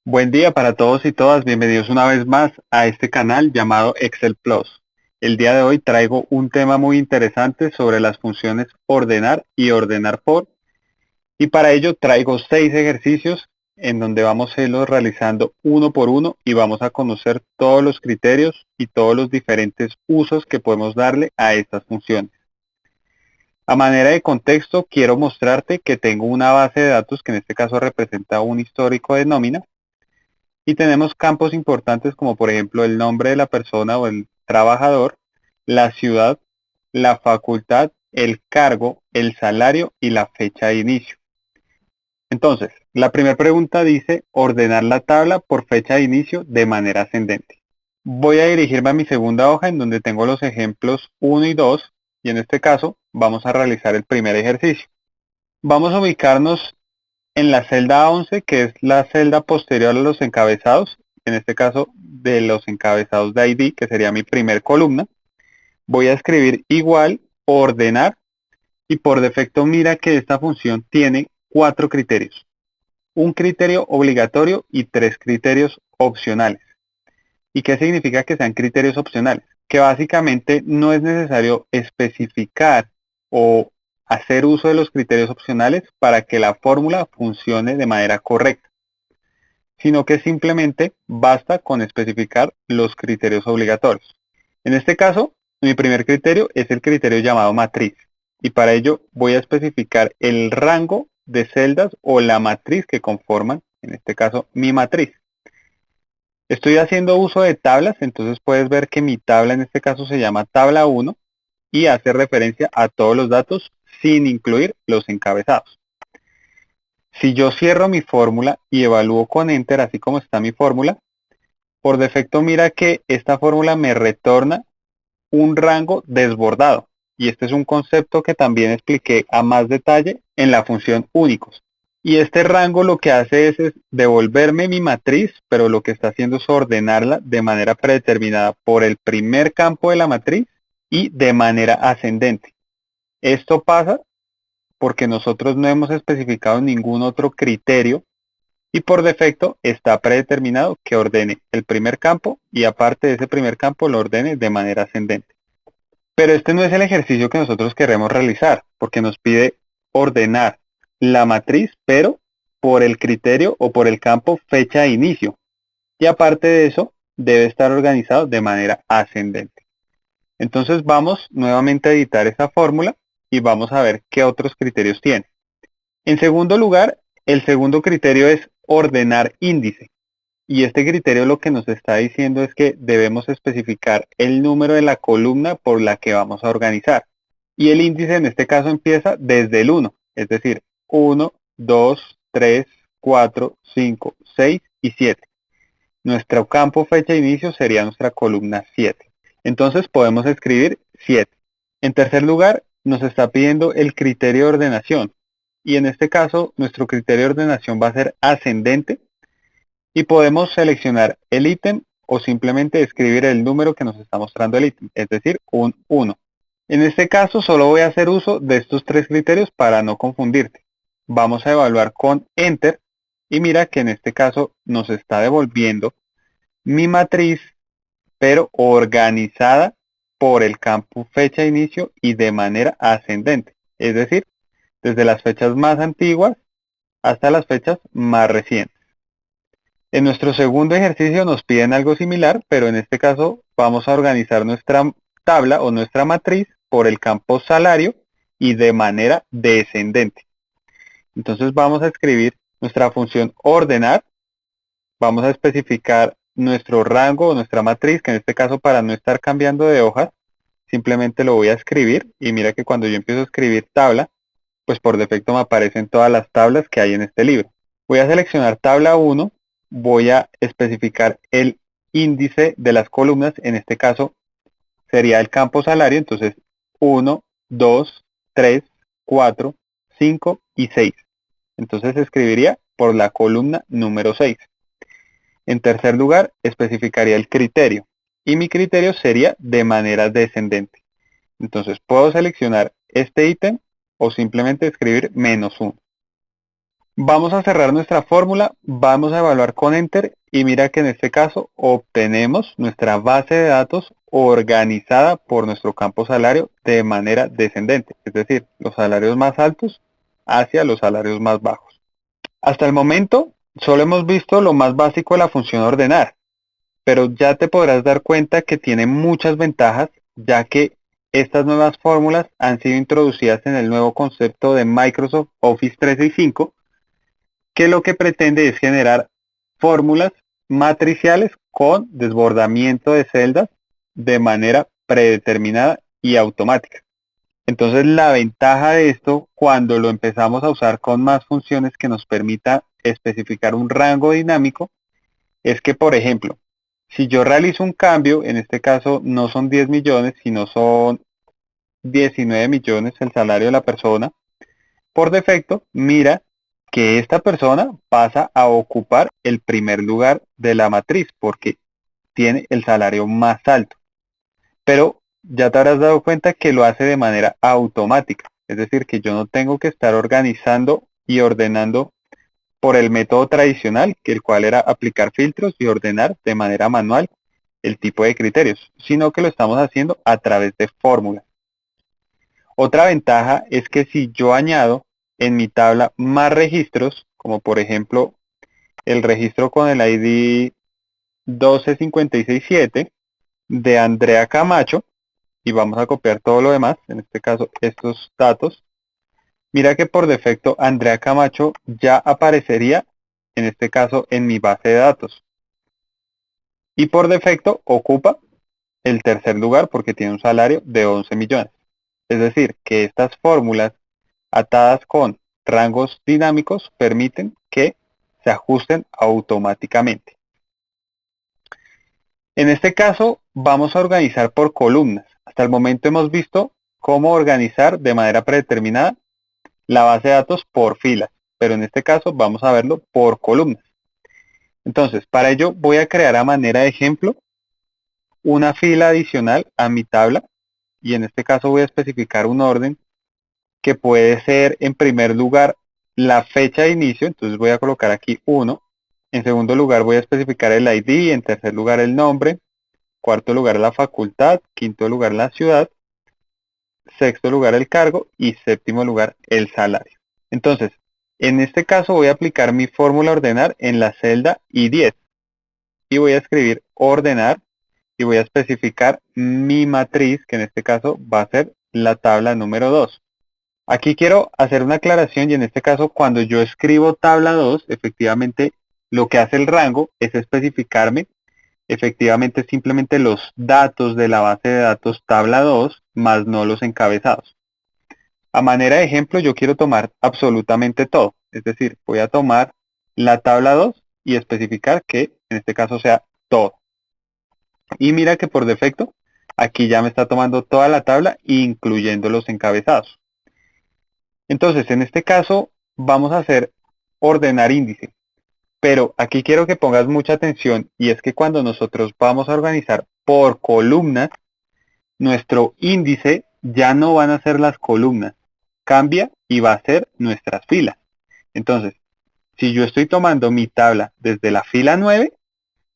Buen día para todos y todas, bienvenidos una vez más a este canal llamado Excel Plus. El día de hoy traigo un tema muy interesante sobre las funciones ordenar y ordenar por, y para ello traigo 6 ejercicios en donde vamos a irlos realizando uno por uno y vamos a conocer todos los criterios y todos los diferentes usos que podemos darle a estas funciones. A manera de contexto, quiero mostrarte que tengo una base de datos que en este caso representa un histórico de nómina. Y tenemos campos importantes como por ejemplo el nombre de la persona o el trabajador, la ciudad, la facultad, el cargo, el salario y la fecha de inicio. Entonces, la primera pregunta dice ordenar la tabla por fecha de inicio de manera ascendente. Voy a dirigirme a mi segunda hoja en donde tengo los ejemplos 1 y 2 y en este caso vamos a realizar el primer ejercicio. Vamos a ubicarnos en la celda 11, que es la celda posterior a los encabezados, en este caso de los encabezados de ID, que sería mi primer columna, voy a escribir igual, ordenar, y por defecto mira que esta función tiene 4 criterios. Un criterio obligatorio y 3 criterios opcionales. ¿Y qué significa que sean criterios opcionales? Que básicamente no es necesario especificar o hacer uso de los criterios opcionales para que la fórmula funcione de manera correcta, sino que simplemente basta con especificar los criterios obligatorios. En este caso, mi primer criterio es el criterio llamado matriz, y para ello voy a especificar el rango de celdas o la matriz que conforman, en este caso, mi matriz. Estoy haciendo uso de tablas, entonces puedes ver que mi tabla en este caso se llama tabla 1 y hace referencia a todos los datos sin incluir los encabezados. Si yo cierro mi fórmula y evalúo con Enter, así como está mi fórmula, por defecto mira que esta fórmula me retorna un rango desbordado. Y este es un concepto que también expliqué a más detalle en la función únicos. Y este rango lo que hace es devolverme mi matriz, pero lo que está haciendo es ordenarla de manera predeterminada por el primer campo de la matriz y de manera ascendente. Esto pasa porque nosotros no hemos especificado ningún otro criterio y por defecto está predeterminado que ordene el primer campo y aparte de ese primer campo lo ordene de manera ascendente. Pero este no es el ejercicio que nosotros queremos realizar porque nos pide ordenar la matriz pero por el criterio o por el campo fecha de inicio y aparte de eso debe estar organizado de manera ascendente. Entonces vamos nuevamente a editar esa fórmula y vamos a ver qué otros criterios tiene. En segundo lugar, el segundo criterio es ordenar índice. Y este criterio lo que nos está diciendo es que debemos especificar el número de la columna por la que vamos a organizar. Y el índice en este caso empieza desde el 1, es decir, 1, 2, 3, 4, 5, 6 y 7. Nuestro campo fecha de inicio sería nuestra columna 7. Entonces podemos escribir 7. En tercer lugar, nos está pidiendo el criterio de ordenación. Y en este caso, nuestro criterio de ordenación va a ser ascendente. Y podemos seleccionar el ítem o simplemente escribir el número que nos está mostrando el ítem, es decir, un 1. En este caso, solo voy a hacer uso de estos 3 criterios para no confundirte. Vamos a evaluar con Enter. Y mira que en este caso nos está devolviendo mi matriz, pero organizada por el campo fecha de inicio y de manera ascendente. Es decir, desde las fechas más antiguas hasta las fechas más recientes. En nuestro segundo ejercicio nos piden algo similar, pero en este caso vamos a organizar nuestra tabla o nuestra matriz por el campo salario y de manera descendente. Entonces vamos a escribir nuestra función ordenar. Vamos a especificar nuestro rango o nuestra matriz, que en este caso para no estar cambiando de hojas, simplemente lo voy a escribir. Y mira que cuando yo empiezo a escribir tabla, pues por defecto me aparecen todas las tablas que hay en este libro. Voy a seleccionar tabla 1, voy a especificar el índice de las columnas, en este caso sería el campo salario, entonces 1, 2, 3, 4, 5 y 6. Entonces escribiría por la columna número 6. En tercer lugar, especificaría el criterio. Y mi criterio sería de manera descendente. Entonces puedo seleccionar este ítem o simplemente escribir -1. Vamos a cerrar nuestra fórmula, vamos a evaluar con Enter y mira que en este caso obtenemos nuestra base de datos organizada por nuestro campo salario de manera descendente, es decir, los salarios más altos hacia los salarios más bajos. Hasta el momento solo hemos visto lo más básico de la función ordenar, pero ya te podrás dar cuenta que tiene muchas ventajas, ya que estas nuevas fórmulas han sido introducidas en el nuevo concepto de Microsoft Office 365, que lo que pretende es generar fórmulas matriciales con desbordamiento de celdas de manera predeterminada y automática. Entonces la ventaja de esto, cuando lo empezamos a usar con más funciones que nos permita especificar un rango dinámico, es que, por ejemplo, si yo realizo un cambio, en este caso no son 10 millones, sino son 19 millones el salario de la persona, por defecto, mira que esta persona pasa a ocupar el primer lugar de la matriz porque tiene el salario más alto. Pero ya te habrás dado cuenta que lo hace de manera automática. Es decir, que yo no tengo que estar organizando y ordenando por el método tradicional, que el cual era aplicar filtros y ordenar de manera manual el tipo de criterios, sino que lo estamos haciendo a través de fórmulas. Otra ventaja es que si yo añado en mi tabla más registros, como por ejemplo el registro con el ID 12567 de Andrea Camacho, y vamos a copiar todo lo demás, en este caso estos datos, mira que por defecto Andrea Camacho ya aparecería, en este caso en mi base de datos, y por defecto ocupa el tercer lugar porque tiene un salario de 11 millones. Es decir, que estas fórmulas atadas con rangos dinámicos permiten que se ajusten automáticamente. En este caso vamos a organizar por columnas. Hasta el momento hemos visto cómo organizar de manera predeterminada la base de datos por filas, pero en este caso vamos a verlo por columnas. Entonces, para ello voy a crear a manera de ejemplo una fila adicional a mi tabla y en este caso voy a especificar un orden que puede ser en primer lugar la fecha de inicio, entonces voy a colocar aquí 1, en segundo lugar voy a especificar el ID, en tercer lugar el nombre, cuarto lugar la facultad, quinto lugar la ciudad, sexto lugar el cargo y séptimo lugar el salario. Entonces, en este caso voy a aplicar mi fórmula ordenar en la celda I10 y voy a escribir ordenar y voy a especificar mi matriz, que en este caso va a ser la tabla número 2. Aquí quiero hacer una aclaración y en este caso cuando yo escribo tabla 2, efectivamente lo que hace el rango es especificarme efectivamente simplemente los datos de la base de datos tabla 2 más no los encabezados. A manera de ejemplo yo quiero tomar absolutamente todo, es decir, voy a tomar la tabla 2 y especificar que en este caso sea todo. Y mira que por defecto aquí ya me está tomando toda la tabla incluyendo los encabezados. Entonces, en este caso, vamos a hacer ordenar índice. Pero aquí quiero que pongas mucha atención y es que cuando nosotros vamos a organizar por columnas, nuestro índice ya no van a ser las columnas. Cambia y va a ser nuestras filas. Entonces, si yo estoy tomando mi tabla desde la fila 9,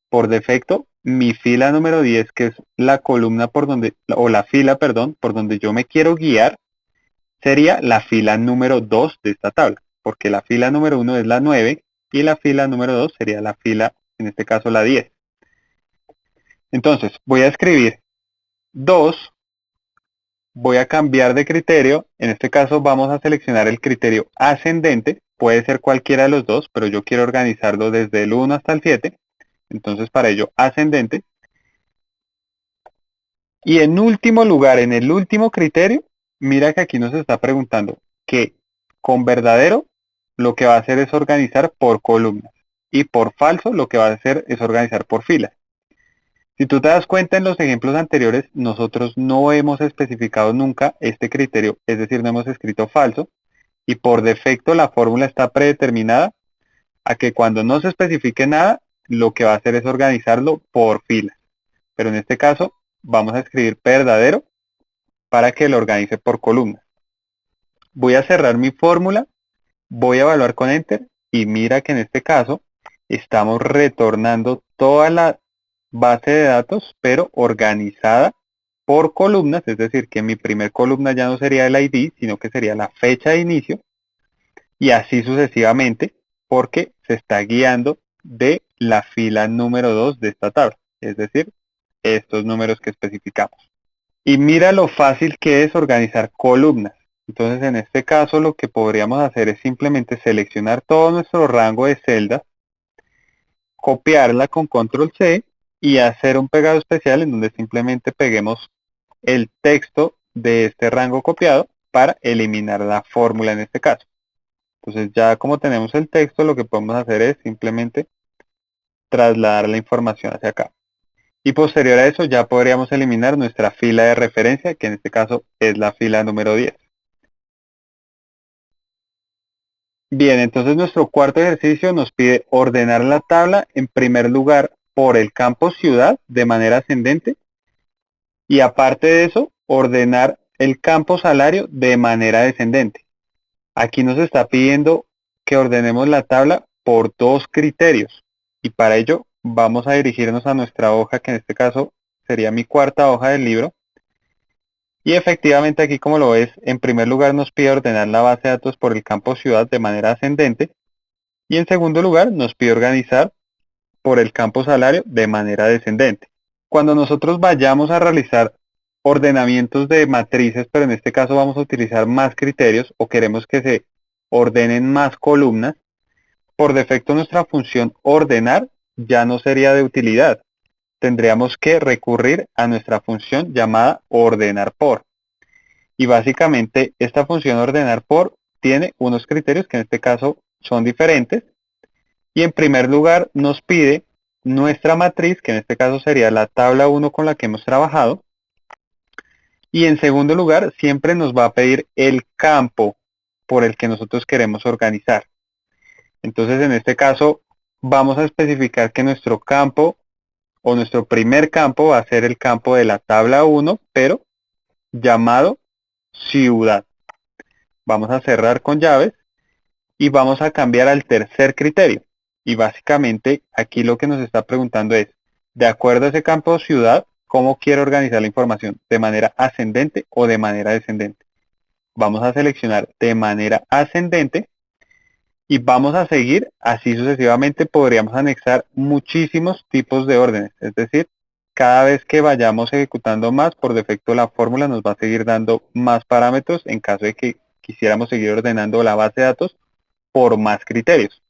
por defecto, mi fila número 10, que es la columna por donde, o la fila, perdón, por donde yo me quiero guiar, sería la fila número 2 de esta tabla, porque la fila número 1 es la 9 y la fila número 2 sería la fila, en este caso la 10. Entonces, voy a escribir 2, voy a cambiar de criterio, en este caso vamos a seleccionar el criterio ascendente, puede ser cualquiera de los dos, pero yo quiero organizarlo desde el 1 hasta el 7, entonces para ello ascendente. Y en último lugar, en el último criterio, mira que aquí nos está preguntando que con verdadero lo que va a hacer es organizar por columnas y por falso lo que va a hacer es organizar por filas. Si tú te das cuenta en los ejemplos anteriores, nosotros no hemos especificado nunca este criterio, es decir, no hemos escrito falso y por defecto la fórmula está predeterminada a que cuando no se especifique nada, lo que va a hacer es organizarlo por filas. Pero en este caso vamos a escribir verdadero para que lo organice por columnas. Voy a cerrar mi fórmula Voy a evaluar con Enter y mira que en este caso estamos retornando toda la base de datos, pero organizada por columnas, es decir, que mi primer columna ya no sería el ID, sino que sería la fecha de inicio, y así sucesivamente, porque se está guiando de la fila número 2 de esta tabla, es decir, estos números que especificamos. Y mira lo fácil que es organizar columnas. Entonces, en este caso, lo que podríamos hacer es simplemente seleccionar todo nuestro rango de celdas, copiarla con control C y hacer un pegado especial en donde simplemente peguemos el texto de este rango copiado para eliminar la fórmula en este caso. Entonces, ya como tenemos el texto, lo que podemos hacer es simplemente trasladar la información hacia acá. Y posterior a eso ya podríamos eliminar nuestra fila de referencia, que en este caso es la fila número 10. Bien, entonces nuestro cuarto ejercicio nos pide ordenar la tabla en primer lugar por el campo ciudad de manera ascendente y aparte de eso, ordenar el campo salario de manera descendente. Aquí nos está pidiendo que ordenemos la tabla por dos criterios y para ello vamos a dirigirnos a nuestra hoja, que en este caso sería mi cuarta hoja del libro. Y efectivamente aquí, como lo ves, en primer lugar nos pide ordenar la base de datos por el campo ciudad de manera ascendente y en segundo lugar nos pide organizar por el campo salario de manera descendente. Cuando nosotros vayamos a realizar ordenamientos de matrices, pero en este caso vamos a utilizar más criterios o queremos que se ordenen más columnas, por defecto nuestra función ordenar ya no sería de utilidad. Tendríamos que recurrir a nuestra función llamada ordenar por. Y básicamente esta función ordenar por tiene unos criterios que en este caso son diferentes. Y en primer lugar nos pide nuestra matriz, que en este caso sería la tabla 1 con la que hemos trabajado. Y en segundo lugar siempre nos va a pedir el campo por el que nosotros queremos organizar. Entonces en este caso vamos a especificar que nuestro campo o nuestro primer campo va a ser el campo de la tabla 1, pero llamado ciudad. Vamos a cerrar con llaves y vamos a cambiar al tercer criterio. Y básicamente aquí lo que nos está preguntando es, de acuerdo a ese campo ciudad, ¿cómo quiero organizar la información? ¿De manera ascendente o de manera descendente? Vamos a seleccionar de manera ascendente y vamos a seguir así sucesivamente. Podríamos anexar muchísimos tipos de órdenes, es decir, cada vez que vayamos ejecutando más, por defecto la fórmula nos va a seguir dando más parámetros en caso de que quisiéramos seguir ordenando la base de datos por más criterios.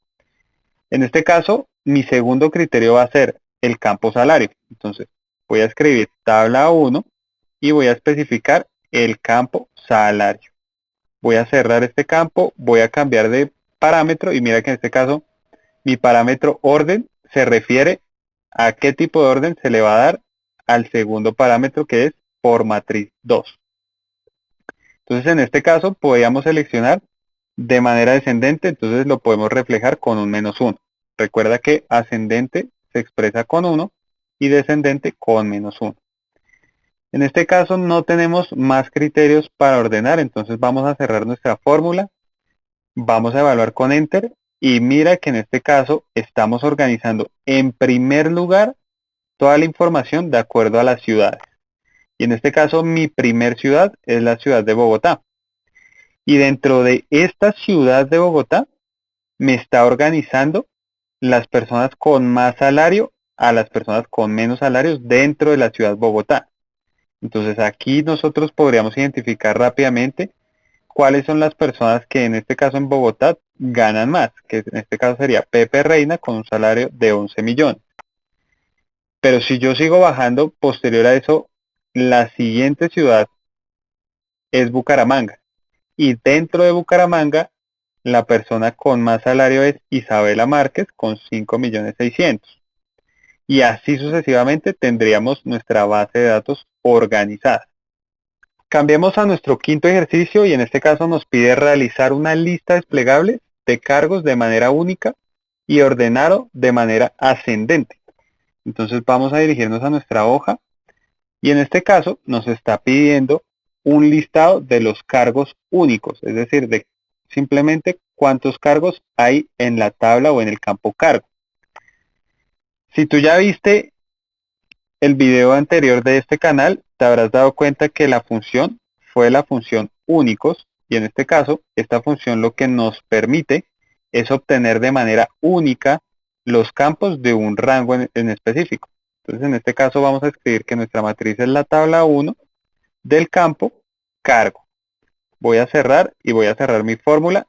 En este caso, mi segundo criterio va a ser el campo salario. Entonces, voy a escribir tabla 1 y voy a especificar el campo salario. Voy a cerrar este campo, voy a cambiar de parámetro y mira que en este caso mi parámetro orden se refiere a qué tipo de orden se le va a dar al segundo parámetro, que es por matriz 2. Entonces en este caso podríamos seleccionar de manera descendente, entonces lo podemos reflejar con un -1. Recuerda que ascendente se expresa con 1 y descendente con -1. En este caso no tenemos más criterios para ordenar, entonces vamos a cerrar nuestra fórmula, vamos a evaluar con Enter y mira que en este caso estamos organizando en primer lugar toda la información de acuerdo a las ciudades. Y en este caso mi primer ciudad es la ciudad de Bogotá. Y dentro de esta ciudad de Bogotá me está organizando las personas con más salario a las personas con menos salarios dentro de la ciudad de Bogotá. Entonces aquí nosotros podríamos identificar rápidamente cuáles son las personas que en este caso en Bogotá ganan más, que en este caso sería Pepe Reina con un salario de 11 millones. Pero si yo sigo bajando, posterior a eso, la siguiente ciudad es Bucaramanga. Y dentro de Bucaramanga, la persona con más salario es Isabela Márquez con 5.600.000. Y así sucesivamente tendríamos nuestra base de datos organizada. Cambiemos a nuestro quinto ejercicio y en este caso nos pide realizar una lista desplegable de cargos de manera única y ordenado de manera ascendente. Entonces vamos a dirigirnos a nuestra hoja y en este caso nos está pidiendo un listado de los cargos únicos, es decir, de simplemente cuántos cargos hay en la tabla o en el campo cargo. Si tú ya viste el video anterior de este canal, te habrás dado cuenta que la función fue la función únicos, y en este caso, esta función lo que nos permite es obtener de manera única los campos de un rango en específico. Entonces, en este caso vamos a escribir que nuestra matriz es la tabla 1 del campo cargo. Voy a cerrar y voy a cerrar mi fórmula,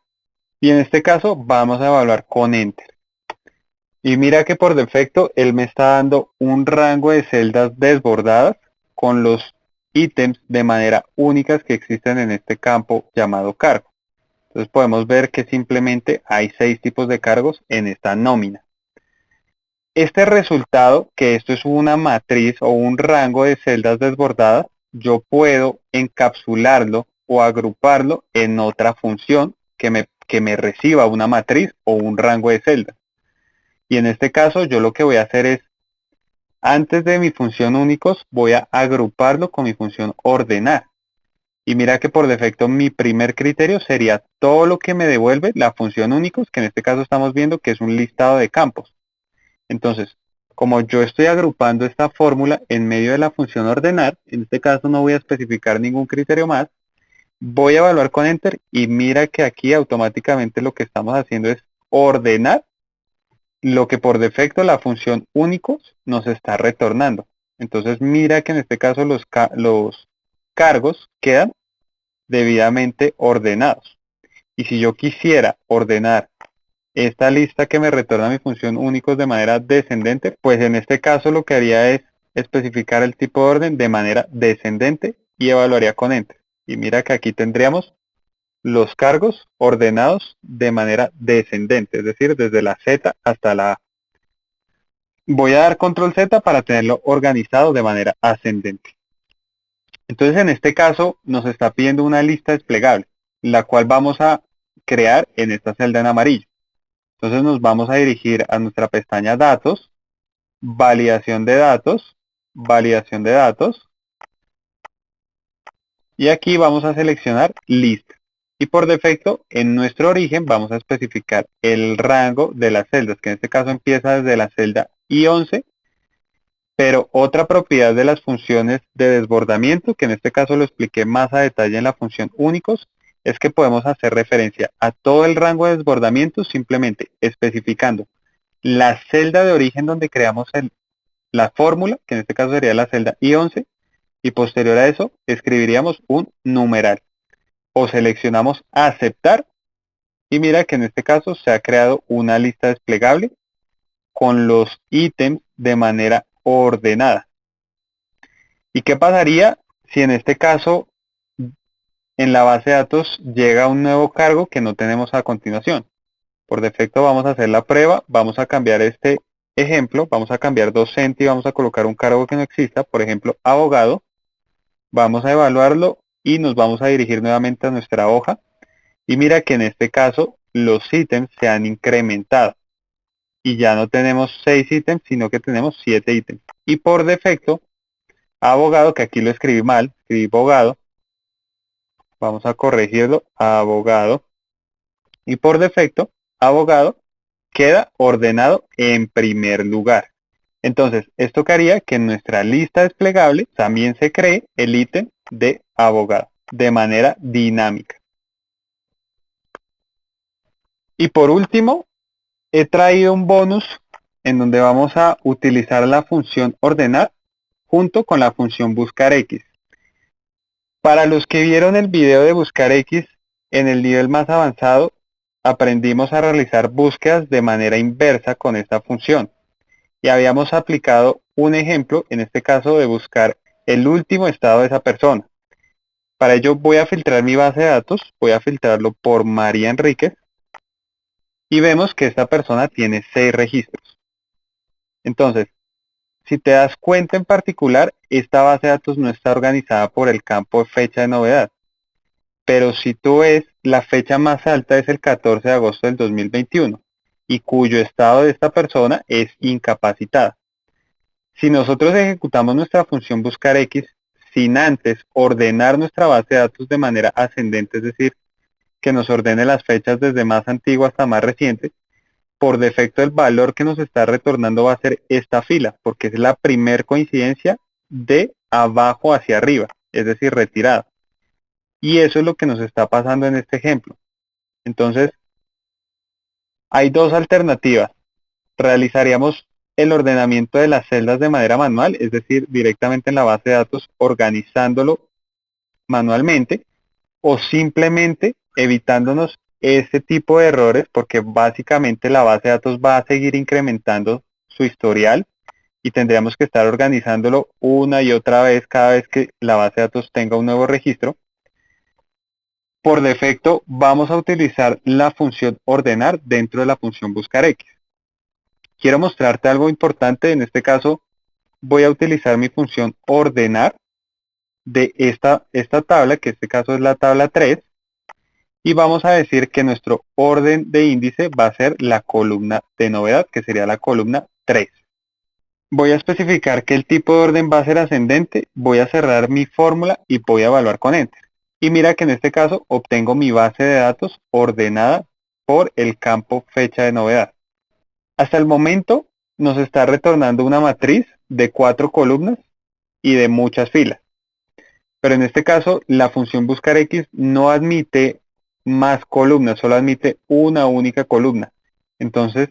y en este caso vamos a evaluar con Enter. Y mira que por defecto él me está dando un rango de celdas desbordadas con los ítems de manera únicas que existen en este campo llamado cargo. Entonces podemos ver que simplemente hay 6 tipos de cargos en esta nómina. Este resultado, que esto es una matriz o un rango de celdas desbordadas, yo puedo encapsularlo o agruparlo en otra función que me reciba una matriz o un rango de celdas. Y en este caso yo lo que voy a hacer es, antes de mi función únicos, voy a agruparlo con mi función ordenar. Y mira que por defecto mi primer criterio sería todo lo que me devuelve la función únicos, que en este caso estamos viendo que es un listado de campos. Entonces, como yo estoy agrupando esta fórmula en medio de la función ordenar, en este caso no voy a especificar ningún criterio más, voy a evaluar con Enter y mira que aquí automáticamente lo que estamos haciendo es ordenar lo que por defecto la función únicos nos está retornando. Entonces mira que en este caso los cargos quedan debidamente ordenados. Y si yo quisiera ordenar esta lista que me retorna mi función únicos de manera descendente, pues en este caso lo que haría es especificar el tipo de orden de manera descendente y evaluaría con Enter. Y mira que aquí tendríamos los cargos ordenados de manera descendente, es decir, desde la Z hasta la A. Voy a dar control Z para tenerlo organizado de manera ascendente. Entonces en este caso nos está pidiendo una lista desplegable, la cual vamos a crear en esta celda en amarillo. Entonces nos vamos a dirigir a nuestra pestaña datos, validación de datos, validación de datos, y aquí vamos a seleccionar lista. Y por defecto, en nuestro origen vamos a especificar el rango de las celdas, que en este caso empieza desde la celda I11, pero otra propiedad de las funciones de desbordamiento, que en este caso lo expliqué más a detalle en la función únicos, es que podemos hacer referencia a todo el rango de desbordamiento simplemente especificando la celda de origen donde creamos la fórmula, que en este caso sería la celda I11, y posterior a eso escribiríamos un numeral. O seleccionamos aceptar, y mira que en este caso se ha creado una lista desplegable con los ítems de manera ordenada. ¿Y qué pasaría si en este caso en la base de datos llega un nuevo cargo que no tenemos a continuación? Por defecto vamos a hacer la prueba, vamos a cambiar este ejemplo, vamos a cambiar docente y vamos a colocar un cargo que no exista, por ejemplo, abogado. Vamos a evaluarlo y nos vamos a dirigir nuevamente a nuestra hoja. Y mira que en este caso los ítems se han incrementado. Y ya no tenemos 6 ítems, sino que tenemos 7 ítems. Y por defecto, abogado, que aquí lo escribí mal, escribí abogado. Vamos a corregirlo a abogado. Y por defecto, abogado queda ordenado en primer lugar. Entonces, esto que haría que en nuestra lista desplegable también se cree el ítem de abogado de manera dinámica. Y por último, he traído un bonus en donde vamos a utilizar la función ordenar junto con la función buscar X. Para los que vieron el video de buscar X, en el nivel más avanzado aprendimos a realizar búsquedas de manera inversa con esta función. Y habíamos aplicado un ejemplo, en este caso de buscar el último estado de esa persona. Para ello voy a filtrar mi base de datos, voy a filtrarlo por María Enríquez y vemos que esta persona tiene 6 registros. Entonces, si te das cuenta en particular, esta base de datos no está organizada por el campo de fecha de novedad. Pero si tú ves, la fecha más alta es el 14 de agosto del 2021 y cuyo estado de esta persona es incapacitada. Si nosotros ejecutamos nuestra función buscar X sin antes ordenar nuestra base de datos de manera ascendente, es decir, que nos ordene las fechas desde más antigua hasta más reciente, por defecto el valor que nos está retornando va a ser esta fila, porque es la primer coincidencia de abajo hacia arriba, es decir, retirada. Y eso es lo que nos está pasando en este ejemplo. Entonces, hay dos alternativas. Realizaríamos el ordenamiento de las celdas de manera manual, es decir, directamente en la base de datos, organizándolo manualmente, o simplemente evitándonos ese tipo de errores, porque básicamente la base de datos va a seguir incrementando su historial y tendríamos que estar organizándolo una y otra vez cada vez que la base de datos tenga un nuevo registro. Por defecto vamos a utilizar la función ordenar dentro de la función buscar X. Quiero mostrarte algo importante. En este caso voy a utilizar mi función ordenar de esta tabla, que en este caso es la tabla 3, y vamos a decir que nuestro orden de índice va a ser la columna de novedad, que sería la columna 3. Voy a especificar que el tipo de orden va a ser ascendente, voy a cerrar mi fórmula y voy a evaluar con Enter. Y mira que en este caso obtengo mi base de datos ordenada por el campo fecha de novedad. Hasta el momento nos está retornando una matriz de 4 columnas y de muchas filas. Pero en este caso la función buscar X no admite más columnas, solo admite una única columna. Entonces,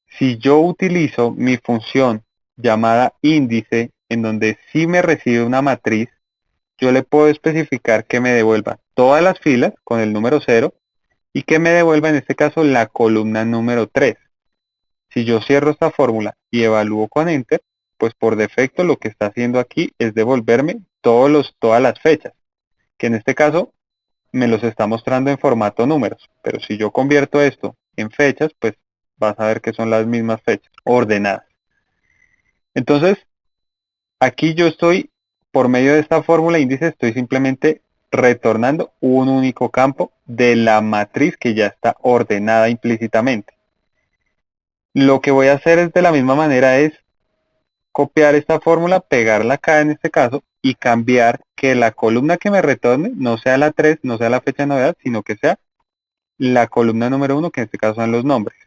si yo utilizo mi función llamada índice, en donde sí me recibe una matriz, yo le puedo especificar que me devuelva todas las filas con el número 0 y que me devuelva en este caso la columna número 3. Si yo cierro esta fórmula y evalúo con Enter, pues por defecto lo que está haciendo aquí es devolverme todas las fechas, que en este caso me los está mostrando en formato números. Pero si yo convierto esto en fechas, pues vas a ver que son las mismas fechas ordenadas. Entonces, aquí yo estoy, por medio de esta fórmula índice, estoy simplemente retornando un único campo de la matriz que ya está ordenada implícitamente. Lo que voy a hacer es de la misma manera es copiar esta fórmula, pegarla acá en este caso y cambiar que la columna que me retorne no sea la 3, no sea la fecha de novedad, sino que sea la columna número 1, que en este caso son los nombres.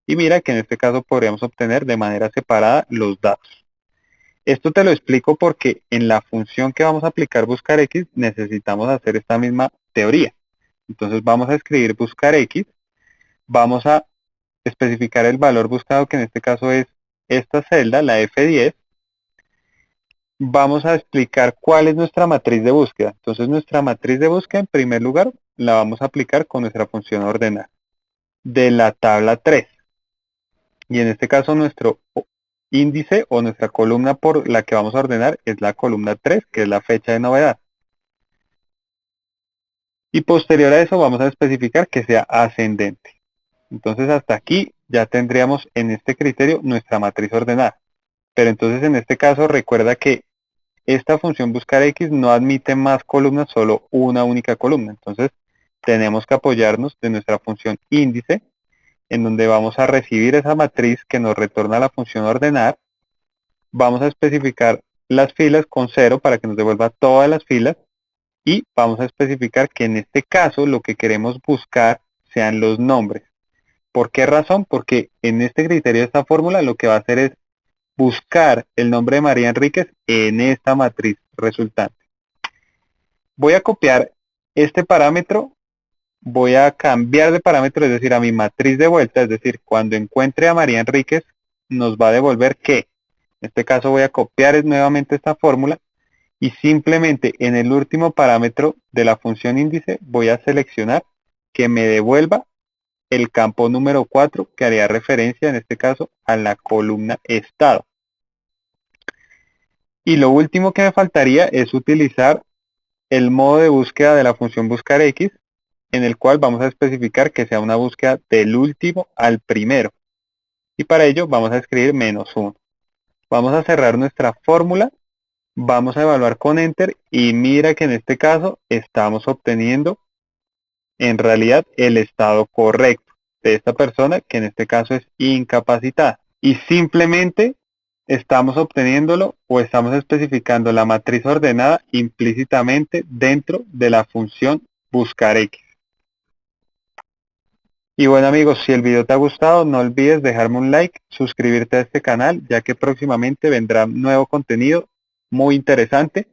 Y mira que en este caso podríamos obtener de manera separada los datos. Esto te lo explico porque en la función que vamos a aplicar buscar X necesitamos hacer esta misma teoría. Entonces vamos a escribir buscar X, vamos a especificar el valor buscado, que en este caso es esta celda, la F10. Vamos a explicar cuál es nuestra matriz de búsqueda. Entonces nuestra matriz de búsqueda en primer lugar la vamos a aplicar con nuestra función ordenar de la tabla 3. Y en este caso nuestro índice o nuestra columna por la que vamos a ordenar es la columna 3, que es la fecha de novedad. Y posterior a eso vamos a especificar que sea ascendente. Entonces hasta aquí ya tendríamos en este criterio nuestra matriz ordenada. Pero entonces en este caso recuerda que esta función buscar X no admite más columnas, solo una única columna. Entonces tenemos que apoyarnos de nuestra función índice, en donde vamos a recibir esa matriz que nos retorna la función ordenar. Vamos a especificar las filas con 0 para que nos devuelva todas las filas. Y vamos a especificar que en este caso lo que queremos buscar sean los nombres. ¿Por qué razón? Porque en este criterio de esta fórmula lo que va a hacer es buscar el nombre de María Enríquez en esta matriz resultante. Voy a copiar este parámetro, voy a cambiar de parámetro, es decir, a mi matriz de vuelta, es decir, cuando encuentre a María Enríquez nos va a devolver que. En este caso voy a copiar nuevamente esta fórmula y simplemente en el último parámetro de la función índice voy a seleccionar que me devuelva el campo número 4, que haría referencia en este caso a la columna estado. Y lo último que me faltaría es utilizar el modo de búsqueda de la función buscar X, en el cual vamos a especificar que sea una búsqueda del último al primero. Y para ello vamos a escribir -1. Vamos a cerrar nuestra fórmula, vamos a evaluar con Enter y mira que en este caso estamos obteniendo en realidad el estado correcto de esta persona, que en este caso es incapacitada. Y simplemente estamos obteniéndolo o estamos especificando la matriz ordenada implícitamente dentro de la función buscar X. Y bueno amigos, si el video te ha gustado, no olvides dejarme un like, suscribirte a este canal, ya que próximamente vendrá nuevo contenido muy interesante.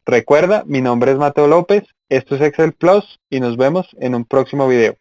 Recuerda, mi nombre es Mateo López, esto es Excel Plus y nos vemos en un próximo video.